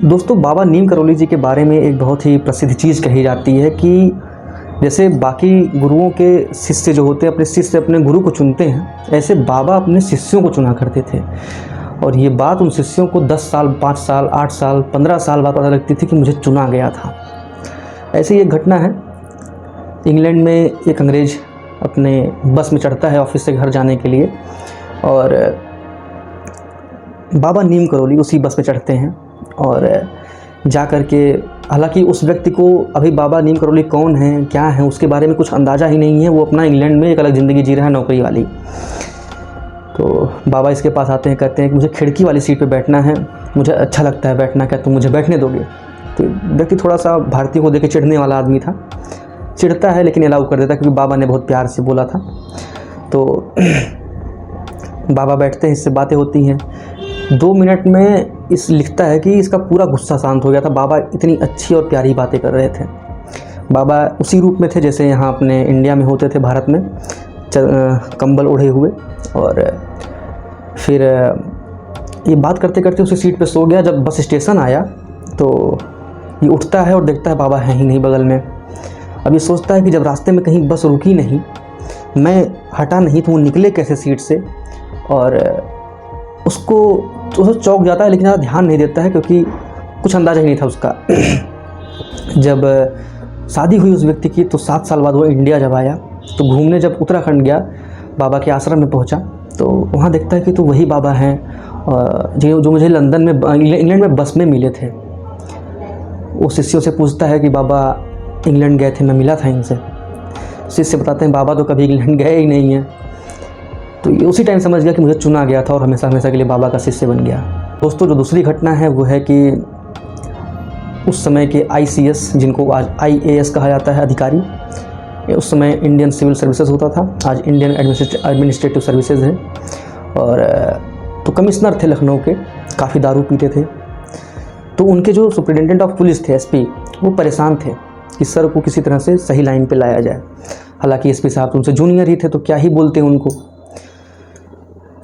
दोस्तों, बाबा नीम करौली जी के बारे में एक बहुत ही प्रसिद्ध चीज़ कही जाती है कि जैसे बाकी गुरुओं के शिष्य जो होते हैं अपने शिष्य अपने गुरु को चुनते हैं, ऐसे बाबा अपने शिष्यों को चुना करते थे। और ये बात उन शिष्यों को 10 साल, 5 साल, 8 साल, 15 साल बाद पता लगती थी कि मुझे चुना गया था। ऐसी एक घटना है, इंग्लैंड में एक अंग्रेज़ अपने बस में चढ़ता है ऑफिस से घर जाने के लिए, और बाबा नीम करौली उसी बस में चढ़ते हैं और जा कर के, हालांकि उस व्यक्ति को अभी बाबा नीम करौली कौन है, क्या है, उसके बारे में कुछ अंदाज़ा ही नहीं है। वो अपना इंग्लैंड में एक अलग ज़िंदगी जी रहा है, नौकरी वाली। तो बाबा इसके पास आते हैं, कहते हैं कि मुझे खिड़की वाली सीट पे बैठना है, मुझे अच्छा लगता है बैठना, क्या तुम मुझे बैठने दोगे? तो व्यक्ति थोड़ा सा भारतीय को देखे चिढ़ने वाला आदमी था, चिढ़ता है लेकिन अलाउ कर देता क्योंकि बाबा ने बहुत प्यार से बोला था। तो बाबा बैठते हैं, इससे बातें होती हैं। 2 मिनट में इस लिखता है कि इसका पूरा गुस्सा शांत हो गया था। बाबा इतनी अच्छी और प्यारी बातें कर रहे थे। बाबा उसी रूप में थे जैसे यहाँ अपने इंडिया में होते थे, भारत में, कंबल ओढ़े हुए। और फिर ये बात करते करते उसी सीट पे सो गया। जब बस स्टेशन आया तो ये उठता है और देखता है बाबा हैं ही नहीं बगल में। अब ये सोचता है कि जब रास्ते में कहीं बस रुकी नहीं, मैं हटा नहीं, तो वो निकले कैसे सीट से। और उसको तो चौंक जाता है लेकिन ज़्यादा ध्यान नहीं देता है क्योंकि कुछ अंदाज़ा ही नहीं था उसका। जब शादी हुई उस व्यक्ति की तो 7 साल बाद वो इंडिया जब आया तो घूमने जब उत्तराखंड गया, बाबा के आश्रम में पहुंचा तो वहाँ देखता है कि तो वही बाबा हैं जो मुझे लंदन में, इंग्लैंड में बस में मिले थे। वो शिष्यों से पूछता है कि बाबा इंग्लैंड गए थे, मैं मिला था इनसे। शिष्य बताते हैं बाबा तो कभी इंग्लैंड गए ही नहीं हैं। तो ये उसी टाइम समझ गया कि मुझे चुना गया था और हमेशा हमेशा के लिए बाबा का शिष्य बन गया। दोस्तों, जो दूसरी घटना है वो है कि उस समय के ICS, जिनको आज IAS कहा जाता है, अधिकारी, उस समय इंडियन सिविल सर्विसेज होता था, आज इंडियन एडमिनिस्ट्रेटिव सर्विसेज है। और तो कमिश्नर थे लखनऊ के, काफ़ी दारू पीते थे। तो उनके जो सुप्रिटेंडेंट ऑफ पुलिस थे, SP, वो परेशान थे कि सर को किसी तरह से सही लाइन पे लाया जाए। हालांकि SP साहब तो उनसे जूनियर ही थे तो क्या ही बोलते उनको।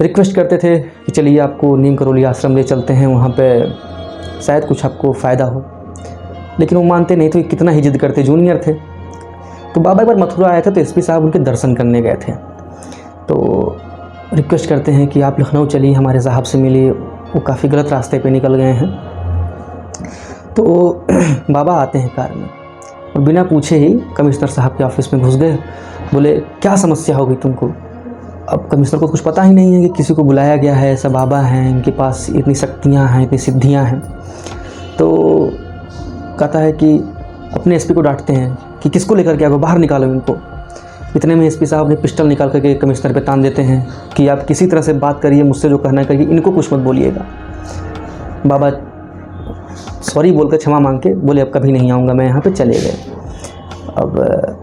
रिक्वेस्ट करते थे कि चलिए आपको नीम करौली आश्रम ले चलते हैं, वहाँ पे शायद कुछ आपको फ़ायदा हो। लेकिन वो मानते नहीं थे, कितना ही जिद करते, जूनियर थे। तो बाबा एक बार मथुरा आए थे तो SP साहब उनके दर्शन करने गए थे। तो रिक्वेस्ट करते हैं कि आप लखनऊ चलिए, हमारे साहब से मिलिए, वो काफ़ी गलत रास्ते पे निकल गए हैं। तो बाबा आते हैं कार में और बिना पूछे ही कमिश्नर साहब के ऑफिस में घुस गए। बोले क्या समस्या हो गई तुमको? अब कमिश्नर को कुछ पता ही नहीं है कि किसी को बुलाया गया है, ऐसा बाबा हैं, इनके पास इतनी शक्तियाँ हैं, इतनी सिद्धियाँ हैं। तो कहता है कि अपने SP को डांटते हैं कि किसको लेकर के आओ, बाहर निकालो इनको। इतने में SP साहब ने पिस्टल निकाल करके कमिश्नर पे तान देते हैं कि आप किसी तरह से बात करिए, मुझसे जो कहना करिए, इनको कुछ मत बोलिएगा। बाबा सॉरी बोलकर क्षमा मांग के बोले अब कभी नहीं आऊँगा मैं यहाँ पे, चले गए। अब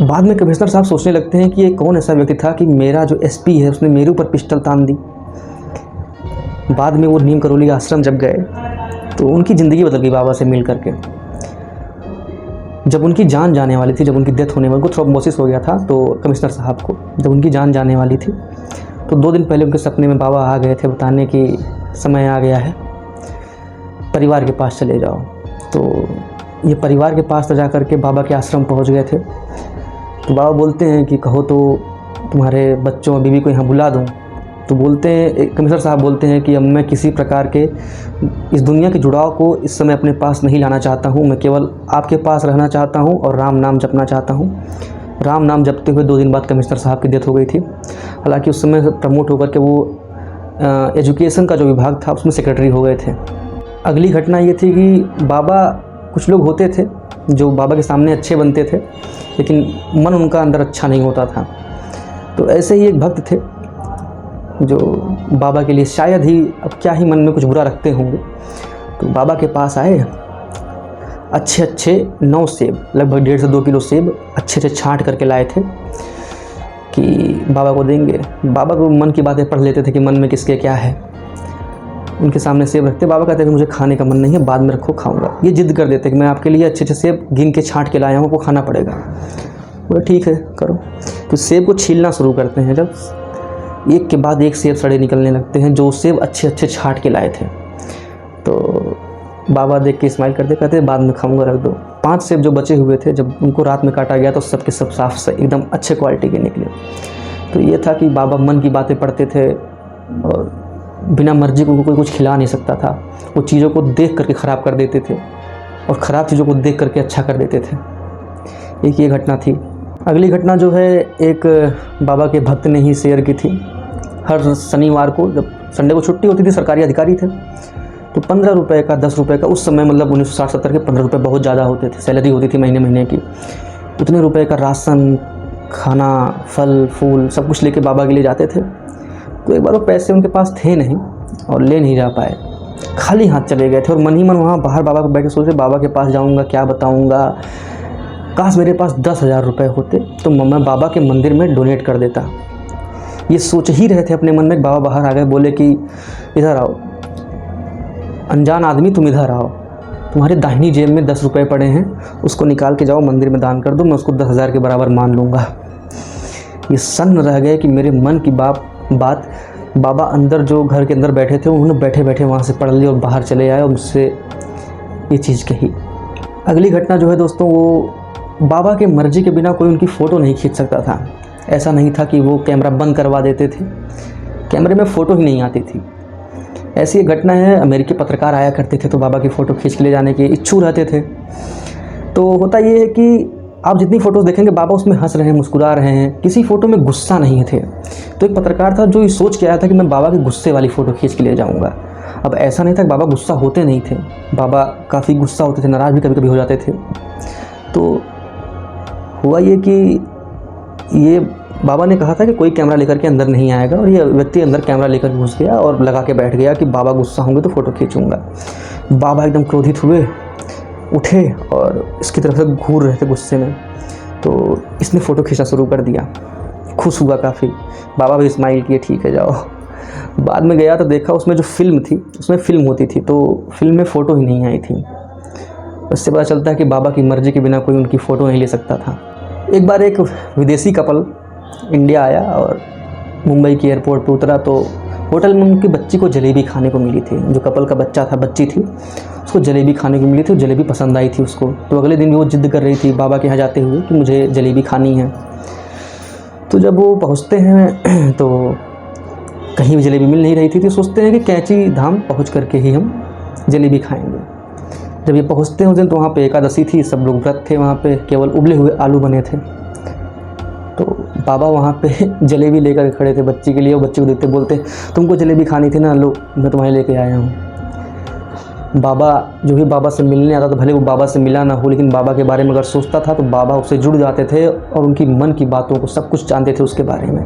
बाद में कमिश्नर साहब सोचने लगते हैं कि ये कौन ऐसा व्यक्ति था कि मेरा जो SP है उसने मेरे ऊपर पिस्टल तान दी। बाद में वो नीम करौली आश्रम जब गए तो उनकी ज़िंदगी बदल गई बाबा से मिल करके। जब उनकी जान जाने वाली थी, जब उनकी डेथ होने वाली, उनको थ्रोम्बोसिस हो गया था, तो कमिश्नर साहब को जब उनकी जान जाने वाली थी तो 2 दिन पहले उनके सपने में बाबा आ गए थे बताने कि समय आ गया है, परिवार के पास चले जाओ। तो ये परिवार के पास जा कर के बाबा के आश्रम पहुँच गए थे। तो बाबा बोलते हैं कि कहो तो तुम्हारे बच्चों बीवी को यहाँ बुला दूँ। तो बोलते हैं, कमिश्नर साहब बोलते हैं कि अब मैं किसी प्रकार के इस दुनिया के जुड़ाव को इस समय अपने पास नहीं लाना चाहता हूँ, मैं केवल आपके पास रहना चाहता हूँ और राम नाम जपना चाहता हूँ। राम नाम जपते हुए 2 दिन बाद कमिश्नर साहब की डेथ हो गई थी। हालांकि उस समय प्रमोट होकर के वो एजुकेशन का जो विभाग था उसमें सेक्रेटरी हो गए थे। अगली घटना ये थी कि बाबा, कुछ लोग होते थे जो बाबा के सामने अच्छे बनते थे लेकिन मन उनका अंदर अच्छा नहीं होता था। तो ऐसे ही एक भक्त थे जो बाबा के लिए शायद ही, अब क्या ही मन में कुछ बुरा रखते होंगे, तो बाबा के पास आए। अच्छे 9 सेब, लगभग 1.5 से 2 किलो सेब अच्छे से छांट करके लाए थे कि बाबा को देंगे। बाबा को मन की बातें पढ़ लेते थे कि मन में किसके क्या है। उनके सामने सेब रखते, बाबा कहते हैं कि मुझे खाने का मन नहीं है, बाद में रखो, खाऊंगा। ये जिद कर देते कि मैं आपके लिए अच्छे सेब गिन के छांट के लाया हूँ, वो खाना पड़ेगा। बोले ठीक है करो। तो सेब को छीलना शुरू करते हैं। जब एक के बाद एक सेब सड़े निकलने लगते हैं, जो सेब अच्छे छांट के लाए थे, तो बाबा देख के स्माइल करते, कहते बाद में खाऊंगा, रख दो। 5 सेब जो बचे हुए थे, जब उनको रात में काटा गया तो सब के सब साफ से एकदम अच्छे क्वालिटी के निकले। तो ये था कि बाबा मन की बातें पढ़ते थे और बिना मर्जी को कोई कुछ खिला नहीं सकता था। वो चीज़ों को देख करके ख़राब कर देते थे और ख़राब चीज़ों को देख करके अच्छा कर देते थे। एक ये घटना थी। अगली घटना जो है एक बाबा के भक्त ने ही शेयर की थी। हर शनिवार को, जब संडे को छुट्टी होती थी, सरकारी अधिकारी थे, तो 15 रुपये का, 10 रुपये का, उस समय मतलब 1960-70 के 15 रुपये बहुत ज़्यादा होते थे, सैलरी होती थी महीने महीने की। उतने रुपए का राशन, खाना, फल फूल सब कुछ लेके बाबा के लिए जाते थे। तो एक बार वो पैसे उनके पास थे नहीं और ले नहीं जा पाए, खाली हाथ चले गए थे और मन ही मन वहाँ बाहर बाबा को बैठ के सोच रहे, बाबा के पास जाऊँगा, क्या बताऊँगा, काश मेरे पास 10,000 रुपये होते तो मैं बाबा के मंदिर में डोनेट कर देता। ये सोच ही रहे थे अपने मन में। बाबा बाहर आ गए, बोले कि इधर आओ, अनजान आदमी तुम इधर आओ, तुम्हारे दाहिनी जेब में 10 रुपये पड़े हैं, उसको निकाल के जाओ मंदिर में दान कर दो, मैं उसको 10,000 के बराबर मान लूँगा। ये सन्न रह गए कि मेरे मन की बात बाबा अंदर जो घर के अंदर बैठे थे, उन्होंने बैठे बैठे वहाँ से पढ़ ली और बाहर चले आए और मुझसे ये चीज़ कही। अगली घटना जो है दोस्तों, वो बाबा के मर्जी के बिना कोई उनकी फ़ोटो नहीं खींच सकता था। ऐसा नहीं था कि वो कैमरा बंद करवा देते थे, कैमरे में फ़ोटो ही नहीं आती थी। ऐसी एक घटना है, अमेरिकी पत्रकार आया करते थे तो बाबा की फ़ोटो खींच के ले जाने के इच्छुक रहते थे। तो होता ये है कि आप जितनी फ़ोटोज़ देखेंगे बाबा उसमें हंस रहे हैं, मुस्कुरा रहे हैं, किसी फ़ोटो में गुस्सा नहीं थे। तो एक पत्रकार था जो ये सोच के आया था कि मैं बाबा के गुस्से वाली फ़ोटो खींच के ले जाऊँगा। अब ऐसा नहीं था कि बाबा गुस्सा होते नहीं थे, बाबा काफ़ी गुस्सा होते थे, नाराज़ भी कभी कभी हो जाते थे। तो हुआ ये कि ये बाबा ने कहा था कि कोई कैमरा लेकर के अंदर नहीं आएगा, और ये व्यक्ति अंदर कैमरा लेकर घुस गया और लगा के बैठ गया कि बाबा गुस्सा होंगे तो फ़ोटो खींचूंगा। बाबा एकदम क्रोधित हुए, उठे और इसकी तरफ से घूर रहे थे गुस्से में। तो इसने फ़ोटो खींचना शुरू कर दिया, खुश हुआ काफ़ी, बाबा भी स्माइल किए, ठीक है जाओ। बाद में गया तो देखा उसमें जो फिल्म थी, उसमें फ़िल्म होती थी, तो फिल्म में फ़ोटो ही नहीं आई थी। उससे पता चलता है कि बाबा की मर्ज़ी के बिना कोई उनकी फ़ोटो नहीं ले सकता था। एक बार एक विदेशी कपल इंडिया आया और मुंबई के एयरपोर्ट पे उतरा, तो होटल में उनकी बच्ची को जलेबी खाने को मिली थी। जो कपल का बच्चा था, बच्ची थी, उसको जलेबी खाने को मिली थी और जलेबी पसंद आई थी उसको। तो अगले दिन भी वो जिद्द कर रही थी बाबा के यहाँ जाते हुए कि मुझे जलेबी खानी है। तो जब वो पहुँचते हैं तो कहीं भी जलेबी मिल नहीं रही थी, तो सोचते हैं कि कैंची धाम पहुँच करके ही हम जलेबी खाएँगे। जब ये पहुँचते हैं उस दिन, तो वहाँ पे एकादशी थी, सब लोग व्रत थे, वहाँ पे केवल उबले हुए आलू बने थे। तो बाबा वहाँ पे जलेबी लेकर खड़े थे बच्ची के लिए, और बच्चे को देखते बोलते, तुमको जलेबी खानी थी ना, लो मैं तुम्हारे लेके आया हूँ। बाबा जो भी बाबा से मिलने आता था, भले वो बाबा से मिला ना हो, लेकिन बाबा के बारे में अगर सोचता था तो बाबा उससे जुड़ जाते थे और उनकी मन की बातों को सब कुछ जानते थे उसके बारे में।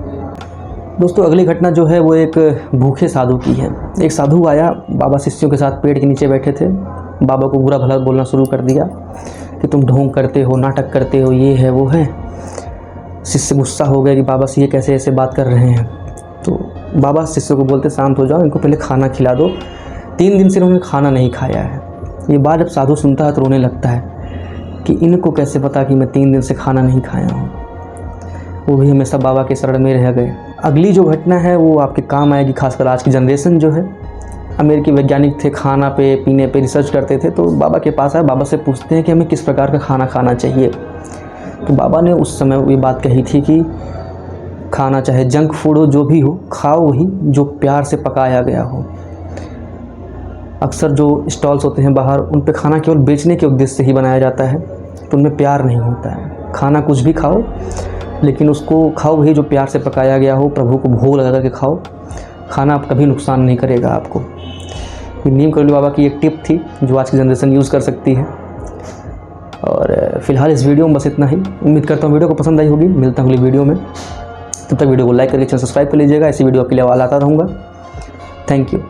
दोस्तों अगली घटना जो है वो एक भूखे साधु की है। एक साधु आया, बाबा शिष्यों के साथ पेड़ के नीचे बैठे थे, बाबा को बुरा भला बोलना शुरू कर दिया कि तुम ढोंग करते हो, नाटक करते हो, ये है वो है। शिष्य गुस्सा हो गए कि बाबा से ये कैसे ऐसे बात कर रहे हैं। तो बाबा शिष्य को बोलते, शांत हो जाओ, इनको पहले खाना खिला दो। 3 दिन से इन्होंने खाना नहीं खाया है। ये बात जब साधु सुनता है तो रोने लगता है कि इनको कैसे पता कि मैं 3 दिन से खाना नहीं खाया हूँ। वो भी हमेशा बाबा के शरण में रह गए। अगली जो घटना है वो आपके काम आएगी, खासकर आज की जनरेशन जो है। अमेरिकी वैज्ञानिक थे, खाना पे पीने पे रिसर्च करते थे, तो बाबा के पास आए, बाबा से पूछते हैं कि हमें किस प्रकार का खाना खाना चाहिए। तो बाबा ने उस समय ये बात कही थी कि खाना चाहे जंक फूड हो, जो भी हो, खाओ वही जो प्यार से पकाया गया हो। अक्सर जो स्टॉल्स होते हैं बाहर, उन पे खाना केवल बेचने के उद्देश्य से ही बनाया जाता है, तो उनमें प्यार नहीं होता है। खाना कुछ भी खाओ, लेकिन उसको खाओ वही जो प्यार से पकाया गया हो, प्रभु को भोग लगा करके खाओ। खाना कभी नुकसान नहीं करेगा आपको। ये नीम करौली बाबा की एक टिप थी जो आज की जनरेशन यूज़ कर सकती है। और फिलहाल इस वीडियो में बस इतना ही। उम्मीद करता हूँ वीडियो को पसंद आई होगी। मिलता हूँ अगली वीडियो में, तब तक वीडियो को लाइक करके चैनल सब्सक्राइब कर लीजिएगा। ऐसी वीडियो आपके लिए आता रहूँगा। Thank you.